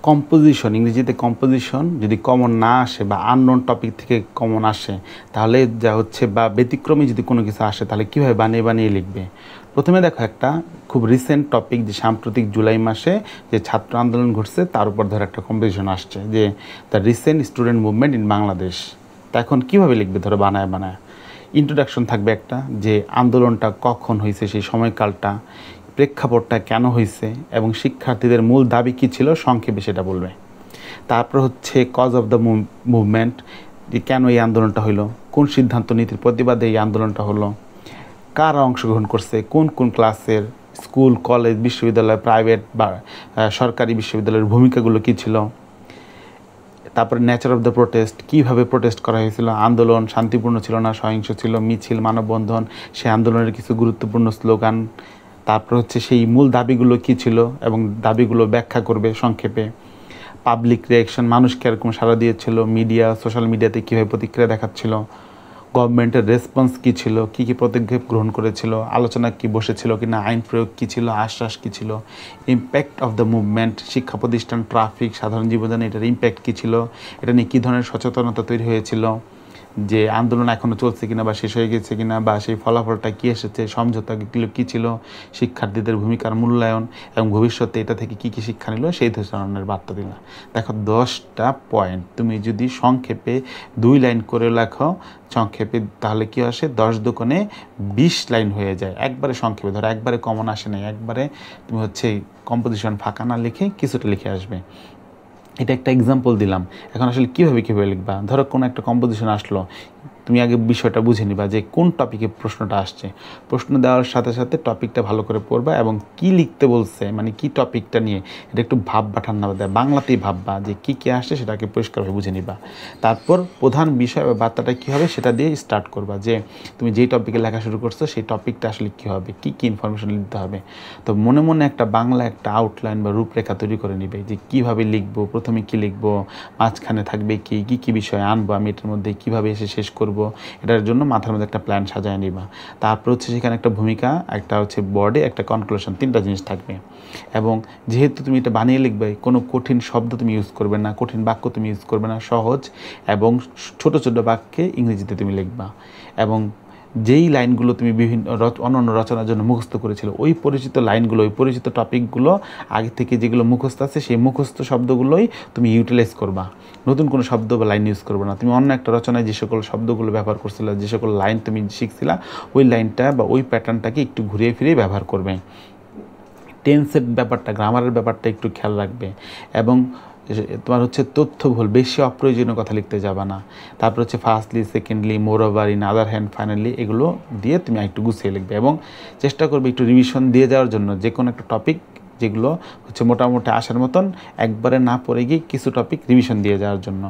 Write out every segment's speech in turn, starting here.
Composition, ইংরেজিতে composition যদি common না আসে বা আননোন টপিক থেকে কমন আসে, তাহলে যা হচ্ছে বা ব্যতিক্রমী যদি কোনো কিছু আসে, তাহলে কীভাবে বানিয়ে বানিয়ে লিখবে। প্রথমে দেখো একটা খুব রিসেন্ট টপিক, যে সাম্প্রতিক জুলাই মাসে যে ছাত্র আন্দোলন ঘটছে তার উপর ধরো একটা কম্পোজিশন আসছে, যে the recent student movement in Bangladesh. তা এখন কীভাবে লিখবে, ধরো বানায় বানায়। ইন্ট্রোডাকশন থাকবে একটা, যে আন্দোলনটা কখন হয়েছে, সেই সময়কালটা, প্রেক্ষাপটটা কেন হয়েছে এবং শিক্ষার্থীদের মূল দাবি কী ছিল সংক্ষেপে সেটা বলবে। তারপর হচ্ছে কজ অফ দ্য মুভমেন্ট, যে কেন এই আন্দোলনটা হলো, কোন সিদ্ধান্ত নীতির প্রতিবাদে এই আন্দোলনটা হলো, কারা অংশগ্রহণ করছে, কোন কোন ক্লাসের, স্কুল, কলেজ, বিশ্ববিদ্যালয়, প্রাইভেট বা সরকারি বিশ্ববিদ্যালয়ের ভূমিকাগুলো কী ছিল। তারপরে নেচার অফ দ্য প্রোটেস্ট, কীভাবে প্রোটেস্ট করা হয়েছিল, আন্দোলন শান্তিপূর্ণ ছিল না সহিংস ছিল, মিছিল, মানববন্ধন, সেই আন্দোলনের কিছু গুরুত্বপূর্ণ স্লোগান। তারপর হচ্ছে সেই মূল দাবিগুলো কী ছিল এবং দাবিগুলো ব্যাখ্যা করবে সংক্ষেপে। পাবলিক রিয়াকশন, মানুষ কীরকম সাড়া দিয়েছিল, মিডিয়া, সোশ্যাল মিডিয়াতে কীভাবে প্রতিক্রিয়া দেখাচ্ছিল, গভর্নমেন্টের রেসপন্স কী ছিল, কী কী পদক্ষেপ গ্রহণ করেছিল, আলোচনা কী বসেছিল কি না, আইন প্রয়োগ কী ছিল, আশ্বাস কী ছিল, ইম্প্যাক্ট অফ দ্য মুভমেন্ট, শিক্ষা প্রতিষ্ঠান, ট্রাফিক, সাধারণ জীবনে এটার ইম্প্যাক্ট কী ছিল, এটা নিয়ে কী ধরনের সচেতনতা তৈরি হয়েছিল, যে আন্দোলন এখনও চলছে কিনা বা শেষ হয়ে গেছে কিনা, বা সেই ফলাফলটা কী এসেছে, সমঝোতাগুলো কী ছিল, শিক্ষার্থীদের ভূমিকার মূল্যায়ন এবং ভবিষ্যতে এটা থেকে কী কী শিক্ষা নিল সেই ধরনের বার্তা দিলা। দেখো 10টা পয়েন্ট তুমি যদি সংক্ষেপে 2 লাইন করে লেখো সংক্ষেপে, তাহলে কী আসে, 10 দোকানে 20 লাইন হয়ে যায় একবারে সংক্ষেপে। ধরো একবারে কমন আসে নাই, একবারে তুমি হচ্ছে কম্পোজিশন ফাঁকা না লিখে কিছুটা লিখে আসবে। এটা একটা এক্সাম্পল দিলাম। এখন আসলে কীভাবে লিখবা, ধরো কোনো একটা কম্পোজিশন আসলো, তুমি আগে বিষয়টা বুঝে নিবা যে কোন টপিকে প্রশ্নটা আসছে। প্রশ্ন দেওয়ার সাথে সাথে টপিকটা ভালো করে পড়বা এবং কি লিখতে বলছে, মানে কি টপিকটা নিয়ে, এটা একটু ভাববা, ঠান্ডা দেয় বাংলাতেই ভাববা যে কী কী আসছে সেটাকে পরিষ্কারভাবে বুঝে নিবা। তারপর প্রধান বিষয় বা বার্তাটা কী হবে সেটা দিয়ে স্টার্ট করবা, যে তুমি যেই টপিকে লেখা শুরু করছো সেই টপিকটা আসলে কী হবে, কী কী ইনফরমেশন লিখতে হবে। তো মনে মনে একটা বাংলা একটা আউটলাইন বা রূপরেখা তৈরি করে নিবে, যে কীভাবে লিখবো, প্রথমে কী লিখবো, মাঝখানে থাকবে কী কী বিষয় আনবো আমি এটার মধ্যে, কীভাবে এসে শেষ করব, এটার জন্য মাথার মধ্যে একটা প্ল্যান সাজায় নিবা। তারপর হচ্ছে সেখানে একটা ভূমিকা, একটা হচ্ছে বডি, একটা কনক্লুশন, 3টা জিনিস থাকবে। এবং যেহেতু তুমি এটা বানিয়ে লিখবে, কোনো কঠিন শব্দ তুমি ইউজ করবে না, কঠিন বাক্য তুমি ইউজ করবে না, সহজ এবং ছোট ছোট বাক্যে ইংরেজিতে তুমি লিখবা। এবং যেই লাইনগুলো তুমি বিভিন্ন অন্যান্য রচনার জন্য মুখস্থ করেছিল, ওই পরিচিত লাইনগুলো, ওই পরিচিত টপিকগুলো আগে থেকে যেগুলো মুখস্থ আছে সেই মুখস্থ শব্দগুলোই তুমি ইউটিলাইজ করবা। নতুন কোনো শব্দ বা লাইন ইউজ করবে না। তুমি অন্য একটা রচনায় যে সকল শব্দগুলো ব্যবহার করছিলে, যে সকল লাইন তুমি শিখছিলা, ওই লাইনটা বা ওই প্যাটার্নটাকে একটু ঘুরিয়ে ফিরিয়ে ব্যবহার করবে। টেন্সের ব্যাপারটা, গ্রামারের ব্যাপারটা একটু খেয়াল রাখবে। এবং তোমার হচ্ছে তথ্যবহুল, বেশি অপ্রয়োজনীয় কথা লিখতে যাবে না। তারপর হচ্ছে firstly, secondly, more over, in other hand, finally, এগুলো দিয়ে তুমি একটু গুছিয়ে লিখবে। এবং চেষ্টা করবে একটু রিভিশন দিয়ে যাওয়ার জন্য, যে কোনো একটা টপিক যেগুলো হচ্ছে মোটামুটি আসার মতন একবারে না পড়ে গিয়ে কিছু টপিক রিভিশন দিয়ে যাওয়ার জন্য।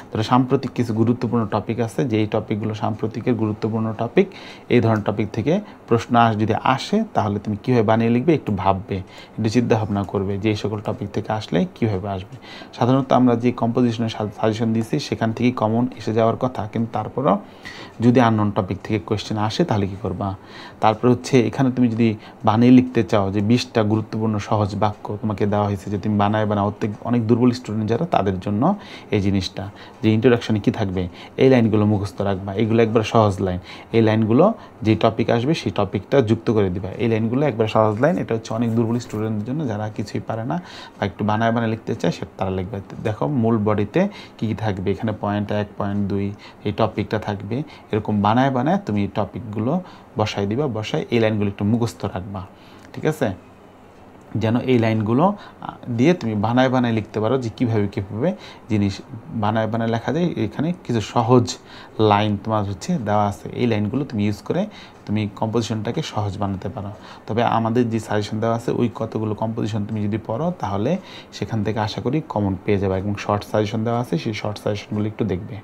ধরো সাম্প্রতিক কিছু গুরুত্বপূর্ণ টপিক আছে, যে এই টপিকগুলো সাম্প্রতিকের গুরুত্বপূর্ণ টপিক, এই ধরনের টপিক থেকে প্রশ্ন যদি আসে তাহলে তুমি কীভাবে বানিয়ে লিখবে একটু ভাববে, একটু চিন্তা ভাবনা করবে যে এই সকল টপিক থেকে আসলে কীভাবে আসবে। সাধারণত আমরা যে কম্পোজিশনের সাজেশন দিয়েছি সেখান থেকেই কমন এসে যাওয়ার কথা, কিন্তু তারপরও যদি আননোন টপিক থেকে কোয়েশ্চেন আসে তাহলে কী করবা। তারপর হচ্ছে এখানে তুমি যদি বানিয়ে লিখতে চাও, যে 20টা গুরুত্বপূর্ণ সহজ বাক্য তোমাকে দেওয়া হয়েছে, যে তুমি বানায় অনেক দুর্বল স্টুডেন্ট যারা, তাদের জন্য এই জিনিসটা, যে ইন্ট্রোডাকশনে কী থাকবে, এই লাইনগুলো মুখস্থ রাখবা। এগুলো একবার সহজ লাইন, এই লাইনগুলো যে টপিক আসবে সেই টপিকটা যুক্ত করে দিবা। এই লাইনগুলো একবার সহজ লাইন, এটা হচ্ছে অনেক দুর্বল স্টুডেন্টদের জন্য, যারা কিছুই পারে না বা একটু বানায় লিখতে চায় সেটা তারা লিখবে। দেখো মূল বডিতে কী কী থাকবে, এখানে পয়েন্ট 1, পয়েন্ট 2 এই টপিকটা থাকবে। এরকম বানায় তুমি এই টপিকগুলো বসাই দিবা, বসায় এই লাইনগুলো একটু মুখস্থ রাখবা, ঠিক আছে, যেন এই লাইনগুলো দিয়ে তুমি বানায় লিখতে পারো, যে কীভাবে জিনিস বানায় লেখা যায়। এখানে কিছু সহজ লাইন তোমার হচ্ছে দেওয়া আছে, এই লাইনগুলো তুমি ইউজ করে তুমি কম্পোজিশনটাকে সহজ বানাতে পারো। তবে আমাদের যে সাজেশন দেওয়া আছে ওই কতগুলো কম্পোজিশন তুমি যদি পড়ো তাহলে সেখান থেকে আশা করি কমন পেয়ে যাবে। এবং শর্ট সাজেশন দেওয়া আছে, সেই শর্ট সাজেশনগুলো একটু দেখবে।